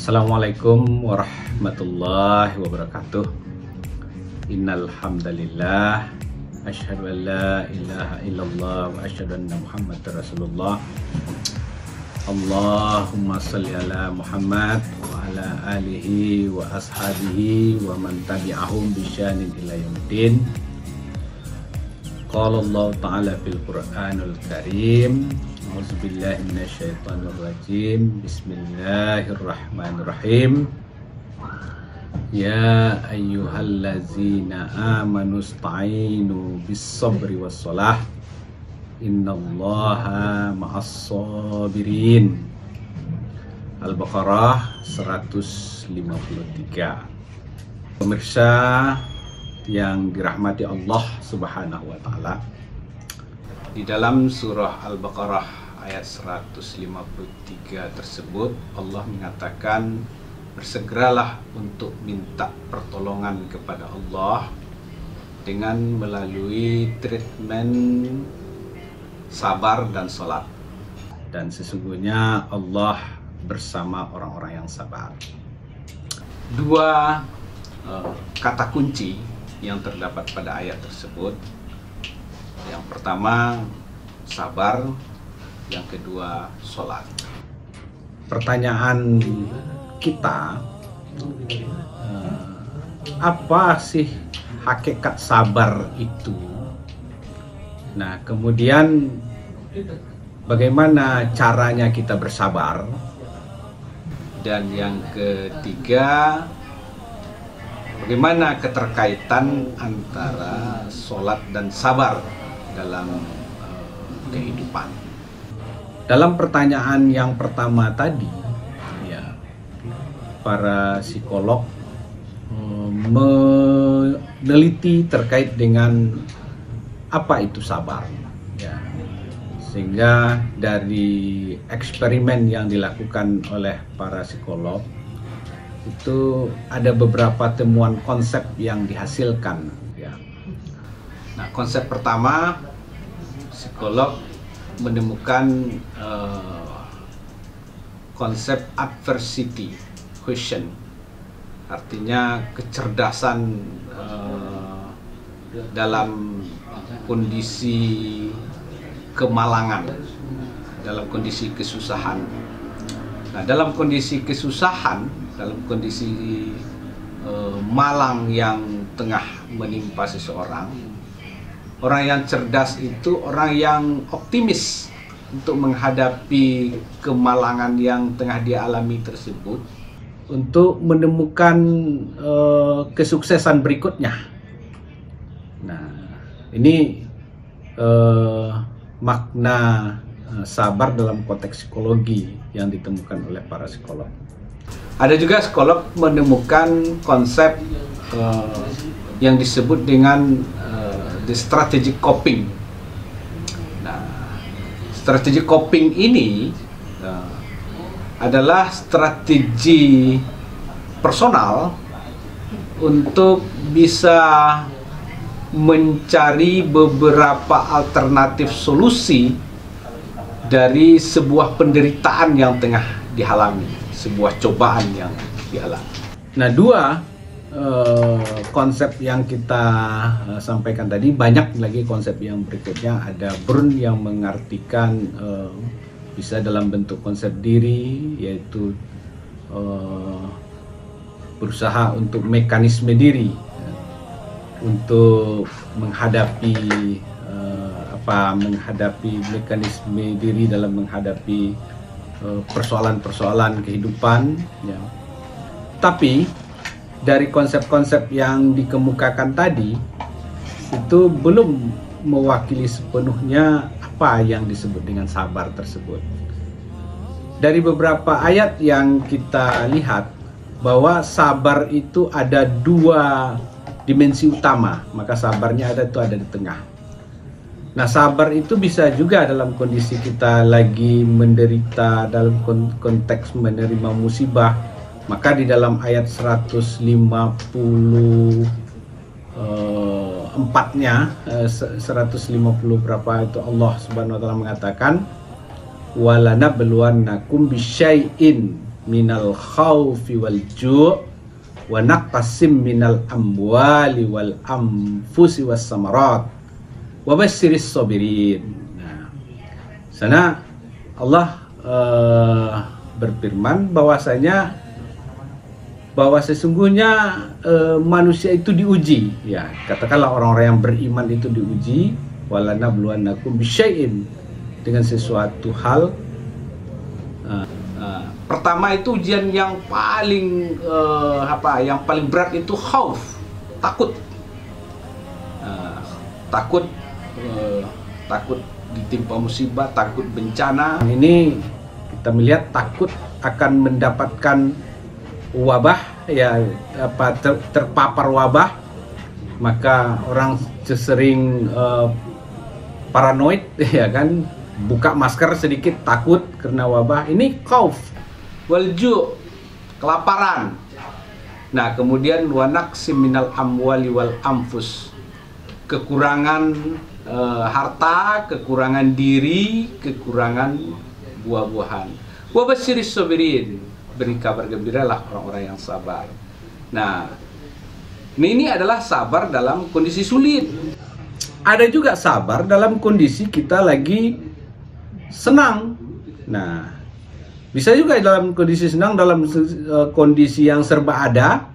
Assalamualaikum warahmatullahi wabarakatuh. Innal hamdalillah asyhadu an la ilaha illallah wa asyhadu anna Muhammadar Rasulullah. Allahumma shalli ala Muhammad wa ala alihi wa ashabihi wa man tabi'ahum bi ihsanin ila yaumiddin. Qala Allah Ta'ala fil Qur'anul Karim. A'udzubillahi minasyaitonirrajim. Bismillahirrahmanirrahim. Ya ayyuhallazina amanu ista'inu bis-sabri was-shalah. Innallaha ma'as-sabirin. Al-Baqarah 153. Pemirsa yang dirahmati Allah Subhanahu wa taala, di dalam surah Al-Baqarah ayat 153 tersebut Allah mengatakan, bersegeralah untuk minta pertolongan kepada Allah dengan melalui treatment sabar dan sholat. Dan sesungguhnya Allah bersama orang-orang yang sabar. Dua kata kunci yang terdapat pada ayat tersebut. Yang pertama sabar, yang kedua sholat. Pertanyaan kita, apa sih hakikat sabar itu? Nah, kemudian bagaimana caranya kita bersabar? Dan yang ketiga, bagaimana keterkaitan antara sholat dan sabar dalam kehidupan? Dalam pertanyaan yang pertama tadi, ya, para psikolog meneliti terkait dengan apa itu sabar, ya. Sehingga dari eksperimen yang dilakukan oleh para psikolog itu ada beberapa temuan konsep yang dihasilkan, ya. Nah, konsep pertama, psikolog menemukan konsep adversity quotient, artinya kecerdasan dalam kondisi kemalangan, dalam kondisi kesusahan. Nah, dalam kondisi kesusahan, dalam kondisi malang yang tengah menimpa seseorang, orang yang cerdas itu orang yang optimis untuk menghadapi kemalangan yang tengah dia alami tersebut, untuk menemukan kesuksesan berikutnya. Nah, ini makna sabar dalam konteks psikologi yang ditemukan oleh para psikolog. Ada juga psikolog menemukan konsep yang disebut dengan the strategic coping. Nah, strategic coping ini adalah strategi personal untuk bisa mencari beberapa alternatif solusi dari sebuah penderitaan yang tengah dialami, sebuah cobaan yang dialami. Nah, dua konsep yang kita sampaikan tadi, banyak lagi konsep yang berikutnya. Ada Brun yang mengartikan bisa dalam bentuk konsep diri, yaitu berusaha untuk mekanisme diri, untuk menghadapi menghadapi mekanisme diri dalam menghadapi persoalan-persoalan kehidupan, ya. Tapi dari konsep-konsep yang dikemukakan tadi itu belum mewakili sepenuhnya apa yang disebut dengan sabar tersebut. Dari beberapa ayat yang kita lihat bahwa sabar itu ada dua dimensi utama, maka sabarnya ada di tengah. Nah, sabar itu bisa juga dalam kondisi kita lagi menderita, dalam konteks menerima musibah. Maka di dalam ayat 154-nya, 150 berapa itu, Allah Subhanahu wa taala mengatakan, walanabluwannakum bisyai'in minal khaufi wal ju' wa naqsim minal amwali wal anfusi was samarat wa basyiris sabirin. Nah, sana Allah berfirman bahwasanya bahwa sesungguhnya manusia itu diuji, ya katakanlah orang-orang yang beriman itu diuji, walanabluwannakum bisyai'in, dengan sesuatu hal. Pertama itu ujian yang paling yang paling berat itu khauf, takut, takut ditimpa musibah, takut bencana. Ini kita melihat takut akan mendapatkan wabah, ya terpapar wabah, maka orang sering paranoid, ya kan, buka masker sedikit takut karena wabah. Ini khauf, walju, kelaparan. Nah, kemudian wanaqsim minal amwali wal anfus, kekurangan harta, kekurangan diri, kekurangan buah-buahan. Wa basyiris sabirin, beri kabar gembiralah orang-orang yang sabar. Nah, ini adalah sabar dalam kondisi sulit. Ada juga sabar dalam kondisi kita lagi senang. Nah, bisa juga dalam kondisi senang, dalam kondisi yang serba ada.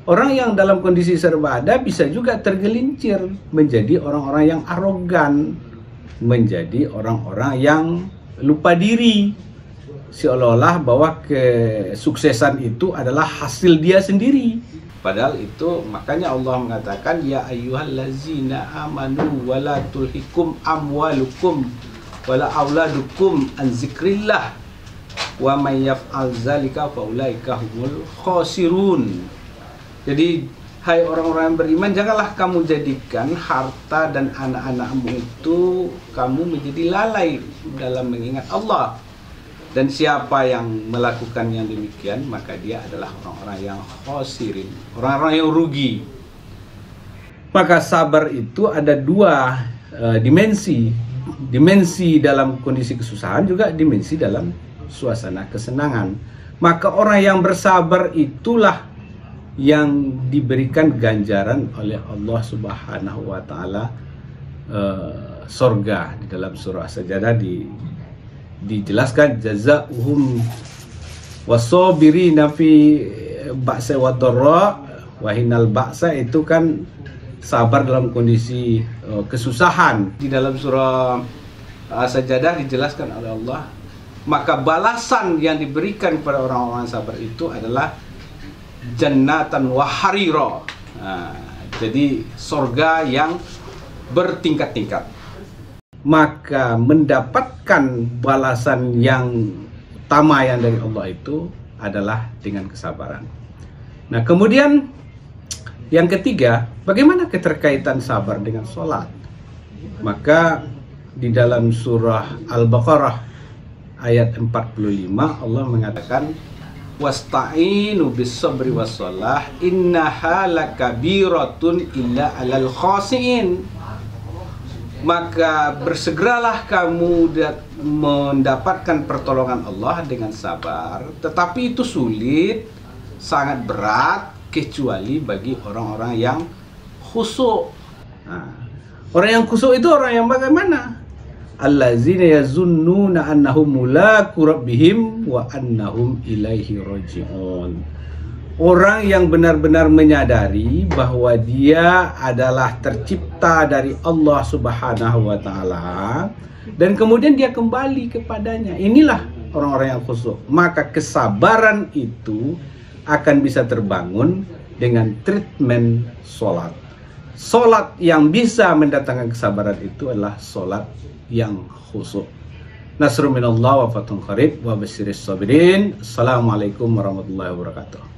Orang yang dalam kondisi serba ada bisa juga tergelincir menjadi orang-orang yang arogan, menjadi orang-orang yang lupa diri, seolah-olah bahwa kesuksesan itu adalah hasil dia sendiri. Padahal itu, makanya Allah mengatakan, ya ayyuhallazina amanu wala tulhikum amwalukum wala auladukum an zikrillah wa may yaf'al zalika faulaika humul khasirun. Jadi, hai orang-orang yang beriman, janganlah kamu jadikan harta dan anak-anakmu itu kamu menjadi lalai dalam mengingat Allah. Dan siapa yang melakukan yang demikian, maka dia adalah orang-orang yang khosirin, orang-orang yang rugi. Maka sabar itu ada dua dimensi. Dimensi dalam kondisi kesusahan, juga dimensi dalam suasana kesenangan. Maka orang yang bersabar itulah yang diberikan ganjaran oleh Allah Subhanahu wa Ta'ala sorga. Di dalam surah As-Sajdah dijelaskan jazaohum wasabirina fi ba'sa wa dharra wa hinal ba'sa, itu kan sabar dalam kondisi kesusahan. Di dalam surah As-Sajdah dijelaskan oleh Allah, maka balasan yang diberikan kepada orang-orang sabar itu adalah jannatan wa harira. Nah, jadi surga yang bertingkat-tingkat. Maka mendapatkan balasan yang utama yang dari Allah itu adalah dengan kesabaran. Nah, kemudian yang ketiga, bagaimana keterkaitan sabar dengan sholat? Maka di dalam surah Al-Baqarah ayat 45 Allah mengatakan, wasta'inu bis-sabri was-shalah innaha lakabiratun illa 'alal khashiin. Maka bersegeralah kamu mendapatkan pertolongan Allah dengan sabar, tetapi itu sulit, sangat berat, kecuali bagi orang-orang yang khusyuk. Nah, orang yang khusyuk itu orang yang bagaimana? Allazina yazunnuna annahum mulaqu rabbihim wa annahum ilaihi raji'un. Orang yang benar-benar menyadari bahwa dia adalah tercipta dari Allah Subhanahu wa Ta'ala, dan kemudian dia kembali kepadanya. Inilah orang-orang yang khusyuk. Maka kesabaran itu akan bisa terbangun dengan treatment sholat. Sholat yang bisa mendatangkan kesabaran itu adalah sholat yang khusyuk. Nasrun minallah wa fathun qarib wa basyiris sabirin. Assalamualaikum warahmatullahi wabarakatuh.